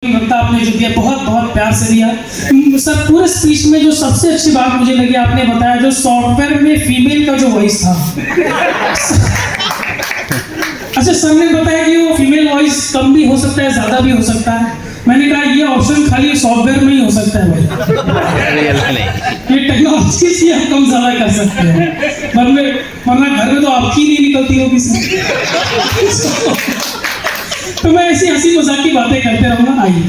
वक्त आपने जो दिया बहुत बहुत प्यार से दिया सर। पूरे स्पीच में जो सबसे अच्छी बात मुझे लगी आपने बताया जो सॉफ्टवेयर में फीमेल का जो वॉइस था। अच्छा सर ने बताया कि वो फीमेल वॉइस कम भी हो सकता है ज्यादा भी हो सकता है। मैंने कहा ये ऑप्शन खाली सॉफ्टवेयर में ही हो सकता है भाई, ये टेक्नोलॉजी से हम कम ज्यादा कर सकते हैं, वरना घर में तो आपकी नहीं निकलती होगी सर। तो मैं ऐसी हंसी मजाक की बातें करते रहूंगा। आइए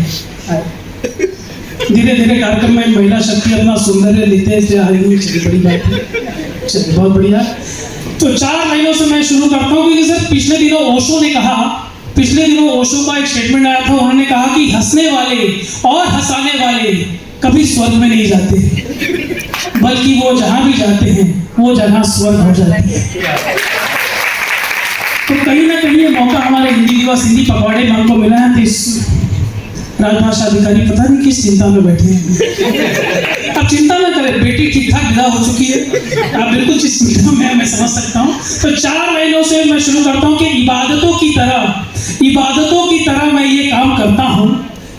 धीरे धीरे कार्यक्रम में महिला शक्ति अपना सौंदर्य लेते हैं, चलिए बड़ी बात है, चलिए बहुत बढ़िया। तो 4 महीनों से मैं शुरू करता हूँ क्योंकि सर पिछले दिनों ओशो का एक स्टेटमेंट आया था। उन्होंने कहा कि हंसने वाले और हंसाने वाले कभी स्वर्ग में नहीं जाते, बल्कि वो जहां भी जाते हैं वो जगह स्वर्ग हो जाती है। तो कहीं ना कहीं ये मौका हमारे हिंदी दिवस हिंदी पखवाड़े में हमको मिला है। तो इस राजभाषा अधिकारी पता नहीं किस चिंता में बैठे हैं। अब चिंता न करें, बेटी ठीक ठाक विदा हो चुकी है, आप बिल्कुल जिस चिंता में मैं समझ सकता हूँ। तो 4 महीनों से मैं शुरू करता हूँ कि इबादतों की तरह मैं ये काम करता हूँ,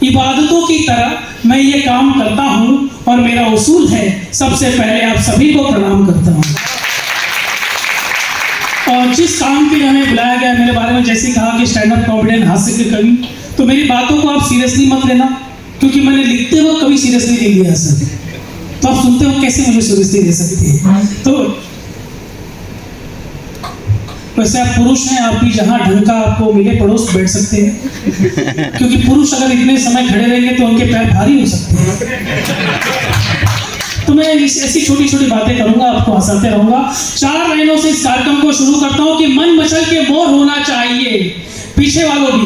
इबादतों की तरह मैं ये काम करता हूँ। और मेरा उसूल है सबसे पहले आप सभी को प्रणाम करता हूँ। और जिस काम के लिए हमें बुलाया गया, मेरे बारे में जैसे कहा कि स्टैंड अप कॉमेडियन, हास्य के कवि, तो मेरी बातों को आप सीरियसली मत लेना क्योंकि मैंने लिखते वक्त कभी सीरियसली नहीं लिया सर। तो आप सुनते हो कैसे मुझे सीरियसली ले सकते हैं। तो वैसे आप पुरुष हैं, आप भी जहां ढंग का आपको मिले पड़ोस बैठ सकते हैं क्योंकि पुरुष अगर इतने समय खड़े रहेंगे तो उनके पैर भारी हो सकते हैं। तो मैं ऐसी छोटी छोटी बातें करूंगा, आपको हंसाते रहूंगा। 4 महीनों से इस कार्यक्रम को शुरू करता हूं कि मन मचल के मोर होना चाहिए। पीछे वालों भी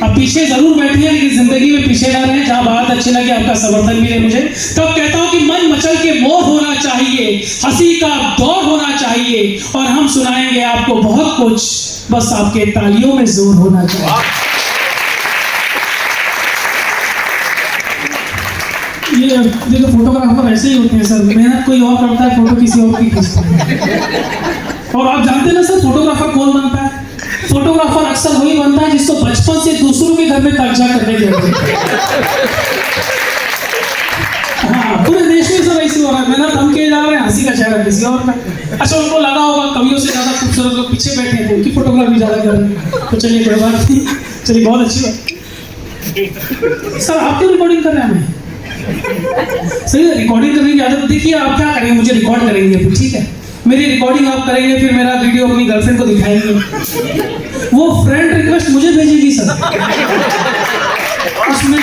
अब पीछे जरूर बैठे हैं लेकिन जिंदगी में पीछे ना रहे। जहां बात अच्छी लगे आपका समर्थन मिले मुझे, तब कहता हूं कि मन मचल के मोर होना चाहिए, हंसी का दौर होना चाहिए और हम सुनाएंगे आपको बहुत कुछ, बस आपके तालियों में जोर होना चाहिए। ये देखो फोटोग्राफर ऐसे ही होते हैं सर, मेहनत कोई और करता है, फोटो किसी और की खींचता है। और आप जानते हैं ना सर फोटोग्राफर कौन बनता है? फोटोग्राफर अक्सर वही बनता है जिसको बचपन से दूसरों के घर में कब्जा करने के लिए। हाँ पूरे देश में सब ऐसे हो रहा है, मेहनत हम के जा रहे हैं, हंसी का चेहरा किसी और का। अच्छा उनको लगा होगा कवियों से ज्यादा खूबसूरत लोग पीछे बैठे हैं तो उनकी फोटोग्राफी ज्यादा कर रहे हैं। तो चलिए कोई बात नहीं, चलिए बहुत अच्छी बात। सर आपकी रिकॉर्डिंग कर रहे हैं हमें सही है, रिकॉर्डिंग करने की आदत। देखिए आप क्या करेंगे, मुझे रिकॉर्ड करेंगे फिर, ठीक है मेरी रिकॉर्डिंग आप करेंगे, फिर मेरा वीडियो अपनी गर्लफ्रेंड को दिखाएंगे, वो फ्रेंड रिक्वेस्ट मुझे भेजेगी सर। उसमें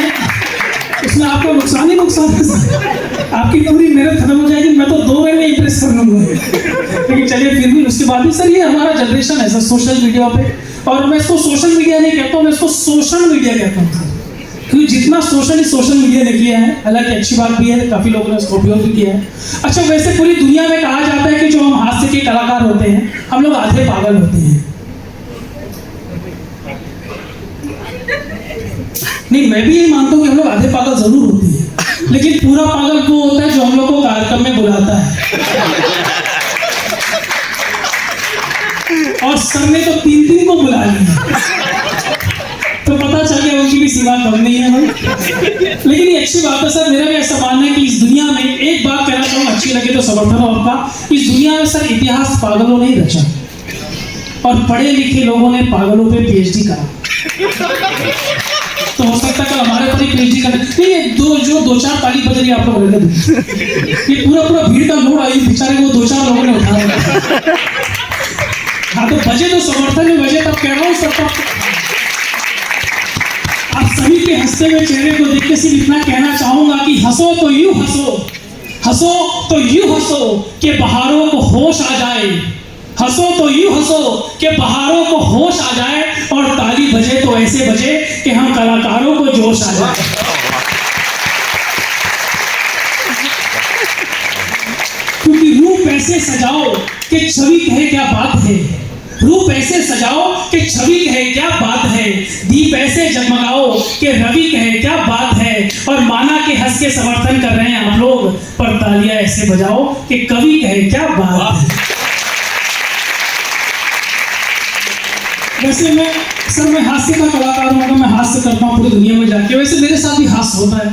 आपको नुकसान ही नुकसान है सर। आपकी पूरी मेहनत खत्म हो जाएगी, मैं तो 2 महीने इंप्रेस कर लूंगा। लेकिन चलिए फिर भी उसके बाद भी सर ये हमारा जनरेशन है सर सोशल मीडिया पे, और मैं इसको सोशल मीडिया नहीं कहता हूँ, मैं इसको सोशल मीडिया कहता हूँ क्योंकि जितना सोशल मीडिया ने किया है, हालांकि अच्छी बात भी है, काफी लोगों ने इसको उपयोग भी किया है। अच्छा वैसे पूरी दुनिया में कहा जाता है कि जो हम हास्य के कलाकार होते हैं हम लोग आधे पागल होते हैं। नहीं मैं भी यही मानता हूँ कि हम लोग आधे पागल जरूर होते हैं, लेकिन पूरा पागल वो होता है जो हम लोग को कार्यक्रम में बुलाता है। और सर ने तो 3 को बुला लिया तो पता चल गया उनकी भी सीमा कम नहीं है भाई। लेकिन ये अच्छी बात है सर, मेरा भी ऐसा मानना है कि इस दुनिया में एक बात कहना चाहूँगा, अच्छी लगे तो समर्थन हो आपका। इस दुनिया में सर इतिहास पागलों ने ही रचा और पढ़े लिखे लोगों ने पागलों पे PhD करा। तो हो सकता है कल हमारे पर PhD करने नहीं, 2-4 ताली बज रही आप लोग ये पूरा भीड़ का लोड आई, बेचारे को 2-4 लोगों ने उठाया। हाँ तो बजे तो समर्थन में बजे, तब कह रहा हूँ सबका आप सभी के हंसते हुए चेहरे को देख के सिर्फ इतना कहना चाहूंगा कि हंसो तो यूं हंसो कि बहारों को होश आ जाए, हंसो तो यूं हंसो कि बहारों को होश आ जाए, और ताली बजे तो ऐसे बजे कि हम कलाकारों को जोश आ जाए। क्योंकि रूप ऐसे सजाओ कि छवि कहे क्या बात है, रूप ऐसे सजाओ कि छवि कहे क्या बात है, दीप ऐसे जगमगाओ कि रवि कहे क्या बात है, और माना के हंस के समर्थन कर रहे हैं आप लोग, पर तालियां ऐसे बजाओ कि कवि कहे क्या बात है। वैसे मैं हास्य का कलाकार हूँ, मैं हास्य करता हूँ पूरी दुनिया में जाके। वैसे मेरे साथ भी हास्य होता है।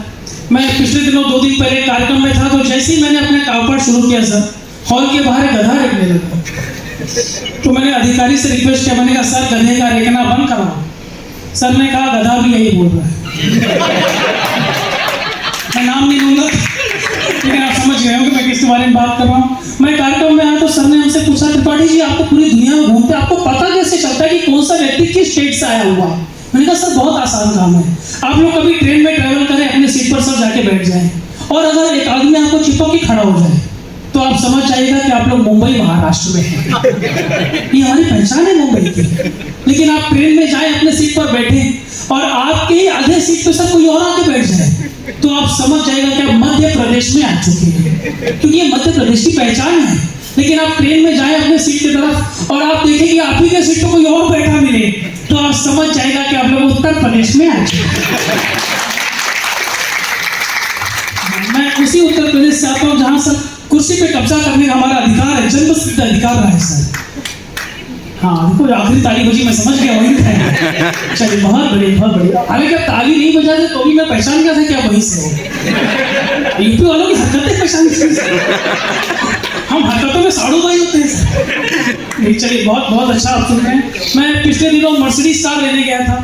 मैं पिछले दिनों 2 दिन पहले कार्यक्रम में था, तो जैसे ही मैंने अपना कावपाठ शुरू किया सर, हॉल के बाहर गधा रेखने लगा। तो मैंने अधिकारी से रिक्वेस्ट किया, मैंने कहा सर गधे का रेखना बंद कराओ। सर ने कहा गधा भी यही बोल रहा है। मैं नाम नहीं लूंगा, लेकिन आप समझ गए हो कि मैं किसके बारे में बात कर रहा हूँ। मैं कार्यक्रम में आया तो सर ने हमसे पूछा, त्रिपाठी जी आप तो पूरी दुनिया में घूमते, आपको पता कैसे चलता है कि कौन सा व्यक्ति किस स्टेट से आया हुआ? मैंने कहा सर बहुत आसान काम है। आप लोग कभी ट्रेन में ट्रैवल करें, अपने सीट पर सब जाके बैठ जाएं, और अगर एक आदमी आपको चिपक के खड़ा हो जाए तो आप समझ जाइएगा कि आप लोग मुंबई महाराष्ट्र में हैं। ये हमारी पहचान है मुंबई की। लेकिन आप ट्रेन में जाए, अपने सीट पर बैठे, और आपके ही आधे सीट पे सर कोई और आके बैठ जाए, तो आप समझ जाएगा कि आप मध्य प्रदेश में आ चुके हैं, क्योंकि ये मध्य प्रदेश की पहचान है। लेकिन आप ट्रेन में जाए अपने सीट की तरफ और आप देखें कि आप ही के सीट पर कोई और बैठा मिले, तो आप समझ जाएगा कि आप लोग उत्तर प्रदेश में आ चुके हैं। मैं उसी उत्तर प्रदेश से आता हूँ जहाँ सर कुर्सी पे कब्जा करने का हमारा अधिकार है, जन्मसिद्ध अधिकार रहा है सर। हाँ, देखो आखिरी ताली बजी, मैं समझ गया वही है। चलिए बहुत बढ़िया, बहुत बढ़िया। हालांकि अब ताली नहीं बजा रहे तो भी मैं पहचान गया था कि आप वहीं से हो। यूपी वालों की हरकतें पहचान गई। हम हरकतों में साड़ू भाई होते हैं। चलिए बहुत बहुत अच्छा आप सुन रहे हैं। मैं पिछले दिनों मर्सिडीज कार लेने गया था।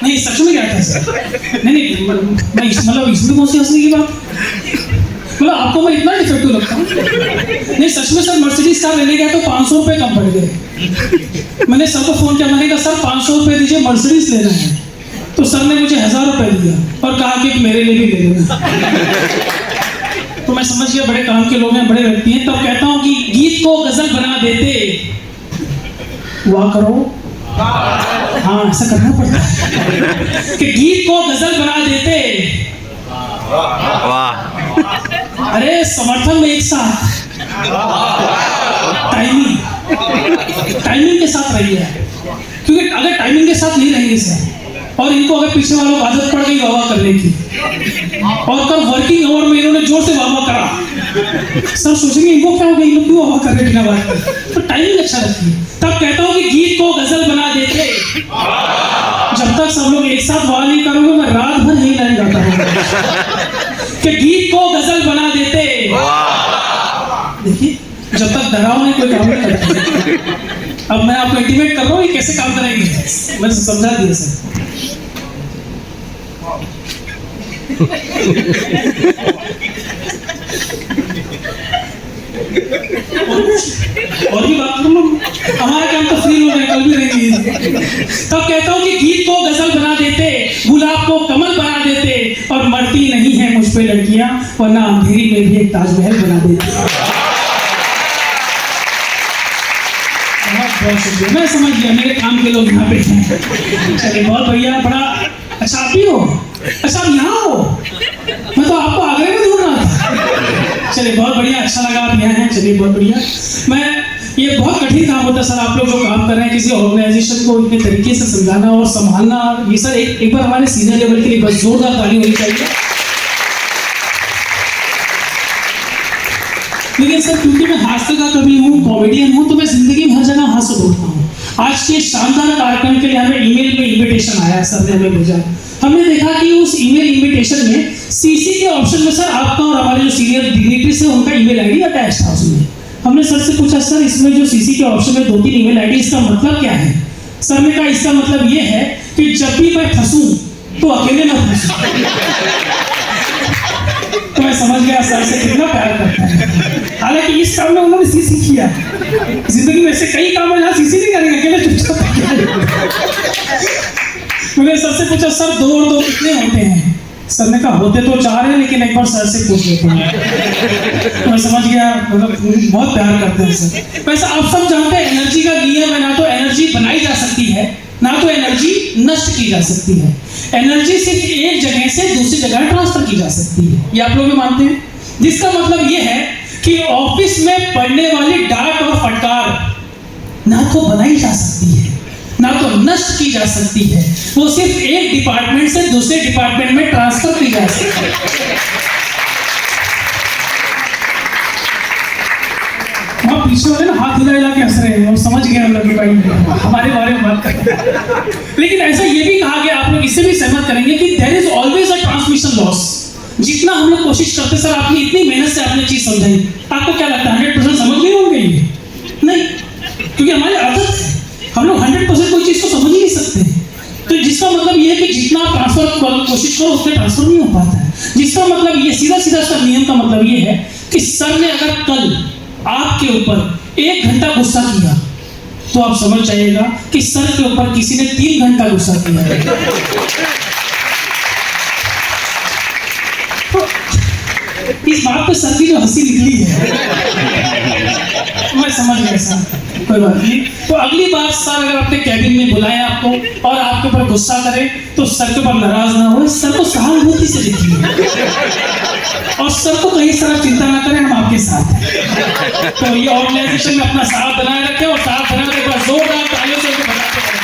नहीं सच में गया था सर। नहीं मैं मतलब इसमें कौन सी हंसने की बात, मतलब आपको मैं इतना डिफेक्टिव लगता हूँ? नहीं सच में सर, मर्सिडीज कार लेने गया तो 500 रुपये कम पड़ गए। मैंने सर को फोन किया, मैंने कहा सर 500 रुपये दीजिए, मर्सिडीज लेना है। तो सर ने मुझे 1000 रुपये दिया और कहा कि मेरे लिए भी ले लेना। तो मैं समझ गया बड़े काम के लोग हैं, बड़े व्यक्ति हैं। तब कहता हूँ कि गीत को गजल बना देते, वाह करो, हाँ ऐसा करना पड़ता है कि गीत को गजल बना देते। वाह। अरे समर्थन में एक साथ टाइमिंग के साथ रही है, क्योंकि अगर टाइमिंग के साथ नहीं रहेंगे सर, और इनको अगर पीछे वालों को आदत पड़ गई वाह करने की, और कल वर्किंग आवर में इन्होंने जोर से वाह करा, सब सोचेंगे इनको क्या हो गया, इनको क्यों वाह कर रहे बिना बात कर। तो टाइमिंग अच्छा रखिए। तब कहता हूँ कि गीत को गजल बना देते। जब तक सब लोग एक साथ वाह नहीं करोगे, मैं रात भर नहीं लाने जाता हूँ कि गीत को गजल बना देते। देखिए जब तक डराओ नहीं कोई काम नहीं करता। अब मैं आपको इंटीमेट कर रहा हूँ ये कैसे काम करेंगे, मैंने समझा दिया सर। और भी बात करूँ, हमारे काम तो फ्री लोग हैं, कल भी रहेंगे। तब कहता हूँ कि गीत को गजल बना देते, गुलाब को कमल बना देते, और मरती नहीं है मुझ पे लड़कियां, वरना अंधेरी में भी एक ताजमहल बना देती। बहुत शुक्रिया, मैं समझ गया मेरे काम के लोग यहाँ पे हैं। चलिए बहुत बढ़िया, बड़ा अच्छा। आप ही हो? अच्छा आप यहाँ हो? मैं तो आपको आगरे में ढूंढ रहा था। चलिए बहुत बढ़िया, अच्छा लगा आप यहाँ हैं। चलिए बहुत बढ़िया। मैं ये बहुत कठिन काम होता है सर, आप लोग जो काम कर रहे हैं किसी ऑर्गेनाइजेशन को इतने तरीके से समझाना और संभालना, ये सर एक बार हमारे सीनियर लेवल के लिए बस जोरदार ताली होनी चाहिए। लेकिन सर क्योंकि मैं हास्य का कवि हूँ, कॉमेडियन हूँ, तो मैं जिंदगी में हर जगह हास्य ढूंढता हूँ। आज के शानदार कार्यक्रम के लिए हमें ईमेल में इन्विटेशन आया, सर ने हमें भेजा। हमने देखा कि उस ईमेल इन्विटेशन में सीसी के ऑप्शन में सर आपका और हमारे जो सीनियर डिग्निटरीज है उनका ईमेल आईडी अटैच था उसमें। हमने सर से पूछा सर इसमें जो सीसी के ऑप्शन में 2-3 ईमेल आईडी, इसका मतलब क्या है? सर ने कहा इसका मतलब ये है कि जब भी मैं फंसूं तो अकेले ना फंसूं। तो मैं समझ गया सर से कितना प्यार करता है। हालांकि इस काम में उन्होंने सीसी किया, जिंदगी में ऐसे कई काम है जहाँ सीसी नहीं करेंगे, अकेले चुपचाप। मैंने सर से पूछा सर 2 और 2 कितने होते हैं? सर ने कहा होते तो 4 हैं, लेकिन एक बार सर से पूछ लेते हैं। तो मैं समझ गया, मतलब बहुत प्यार करते हैं सर। वैसे आप सब जानते हैं एनर्जी का नियम है, ना तो एनर्जी बनाई जा सकती है, ना तो एनर्जी नष्ट की जा सकती है। एनर्जी सिर्फ एक जगह से दूसरी जगह ट्रांसफर की जा सकती है, ये आप लोग भी मानते हैं। जिसका मतलब ये है कि ऑफिस में पड़ने वाली डांट और फटकार ना तो बनाई जा सकती है, ना तो नष्ट की जा सकती है, वो सिर्फ एक डिपार्टमेंट से दूसरे डिपार्टमेंट में ट्रांसफर की जा सकती है। पीछे वाले ना हाथ हिला हिला के हंस रहे हैं और समझ गए हम लोग कि भाई हमारे बारे में बात करते हैं। लेकिन ऐसा ये भी कहा गया, आप लोग इससे भी सहमत करेंगे कि there is always a transmission loss. जितना हम लोग कोशिश करते सर, आपने इतनी मेहनत से आपने चीज समझाई, आपको क्या लगता है 100% समझ नहीं होंगे ये? नहीं, क्योंकि हमारी आदत है, हम लोग 100% कोई चीज को समझ ही नहीं सकते। तो जिसका मतलब ये है कि जितना आप ट्रांसफर कोशिश करो उतने ट्रांसफर नहीं हो पाता है। जिसका मतलब ये सीधा सीधा सर नियम का मतलब ये है कि सर ने अगर कल आपके ऊपर 1 घंटा गुस्सा किया तो आप समझ जाइएगा कि सर के ऊपर किसी ने 3 घंटा गुस्सा किया है। तो इस बात पे सर की जो हंसी निकली है मैं समझ गया सर, कोई बात नहीं। तो अगली बार सर अगर अपने कैबिन में बुलाए आपको और आपके ऊपर गुस्सा करे तो सर के ऊपर नाराज ना हो, सर को सहानुभूति से देखिए और सर को कहीं सर चिंता ना करें, हम आपके साथ हैं। तो ये ऑर्गेनाइजेशन में अपना साथ बनाए रखें और साथ बनाने के बाद जोरदार तालियों से बनाते रहें।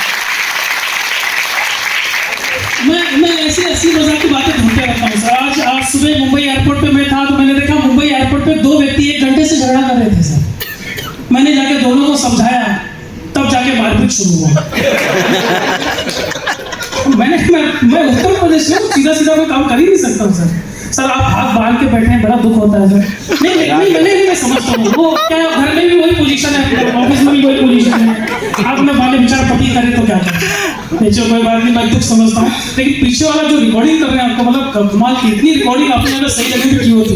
मैं ऐसी मजाक की बातें ढूंढते रहता हूँ सर। आज सुबह मुंबई एयरपोर्ट पे मैं था तो मैंने देखा मुंबई एयरपोर्ट पे 2 व्यक्ति 1 घंटे से झगड़ा कर रहे थे सर। मैंने जाके दोनों को समझाया, तब जाके मारपीट शुरू हुआ। मैं उत्तर प्रदेश में सीधा सीधा मैं काम कर ही नहीं सकता हूँ सर। आप हाथ बांध के बैठे हैं, बड़ा दुख होता है सर। नहीं मैं समझता हूँ, वो क्या घर में भी वही पोजीशन है, ऑफिस में भी वही पोजीशन है। आप में वाले बेचारा पति करे तो क्या करें, पीछे कोई बात नहीं, मैं दुख समझता हूँ। लेकिन पीछे वाला जो रिकॉर्डिंग कर रहे हैं आपको मतलब कमाल की, इतनी रिकॉर्डिंग आपने अगर सही जगह पे की होती।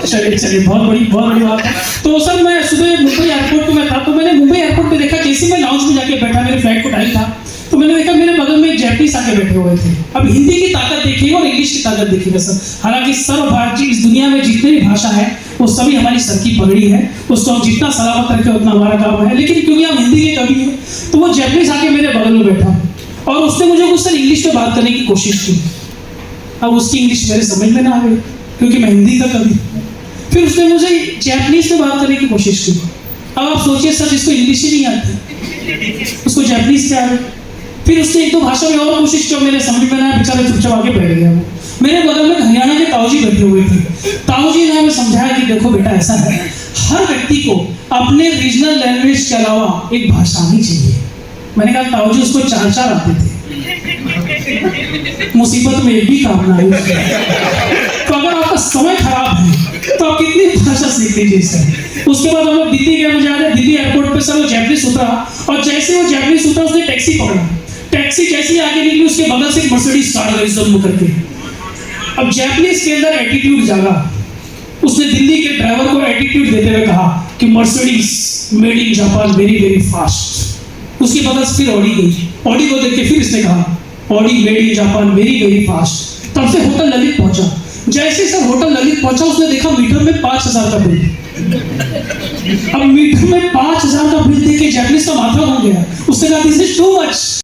चलिए बहुत बड़ी बात है। तो सर मैं सुबह मुंबई एयरपोर्ट पे मैं था तो मैंने मुंबई एयरपोर्ट पे देखा, जैसे मैं लाउंज में जाके बैठा, मेरे फ्लाइट को टाइम था, तो मैंने देखा मेरे बगल में एक जैपनीज आके बैठे हुए थे। अब हिंदी की ताकत देखिएगा और इंग्लिश की ताकत देखिएगा सर। हालांकि सर्वभारतीय इस दुनिया में जितनी भी भाषा है वो सभी हमारी सर की पगड़ी है, उसको हम जितना सलामत रखें उतना हमारा काम है। लेकिन क्योंकि हम हिंदी के कवि हैं तो वो जैपनीज आके मेरे बगल में बैठा और उसने मुझे कुछ सर इंग्लिश में बात करने की कोशिश की। अब उसकी इंग्लिश मेरे समझ में ना आ गई क्योंकि मैं हिंदी का कवि। फिर उसने मुझे जैपनीज में बात करने की कोशिश की। अब आप सोचिए सर, जिसको इंग्लिश ही नहीं आती उसको जैपनीज से आ गई। फिर उसने 1-2 भाषा में और कोशिश की, मेरे समझ में ना आया, बेचारा चुपचाप आके बैठ गया। वो मेरे बगल में हरियाणा के ताऊ जी बैठे हुए थे। ताऊ जी ने हमें समझाया कि देखो बेटा ऐसा है, हर व्यक्ति को अपने रीजनल लैंग्वेज के अलावा एक भाषा आनी चाहिए। मैंने कहा ताऊ जी उसको 4 आते थे, मुसीबत में एक भी काम ना आई। तो अगर आपका समय खराब है तो आप कितनी भाषा सीख लीजिए सर। उसके बाद हम लोग दिल्ली गए, मुझे याद है दिल्ली एयरपोर्ट पे सर वो जैपनीज उतरा और जैसे वो जैपनीज उतरा उसने टैक्सी पकड़ा। टैक्सी जैसी आगे निकली उसके बगल से एक मर्सिडीज कार गई जम करके। अब जैपनीज के अंदर एटीट्यूड जागा, उसने दिल्ली के ड्राइवर को एटीट्यूड देते हुए कहा कि Mercedes made in Japan very very fast. उसके बगल से फिर ऑडी गई, ऑडी को देख के फिर इसने कहा Audi made in Japan very very fast. तब से होटल ललित पहुंचा। जैसे सर होटल ललित पहुंचा उसने देखा मीटर में 5000 का बिल। अब मीटर में 5000 का बिल देख के जैपनीज का माथा हो गया। उसने कहा दिस इज टू मच।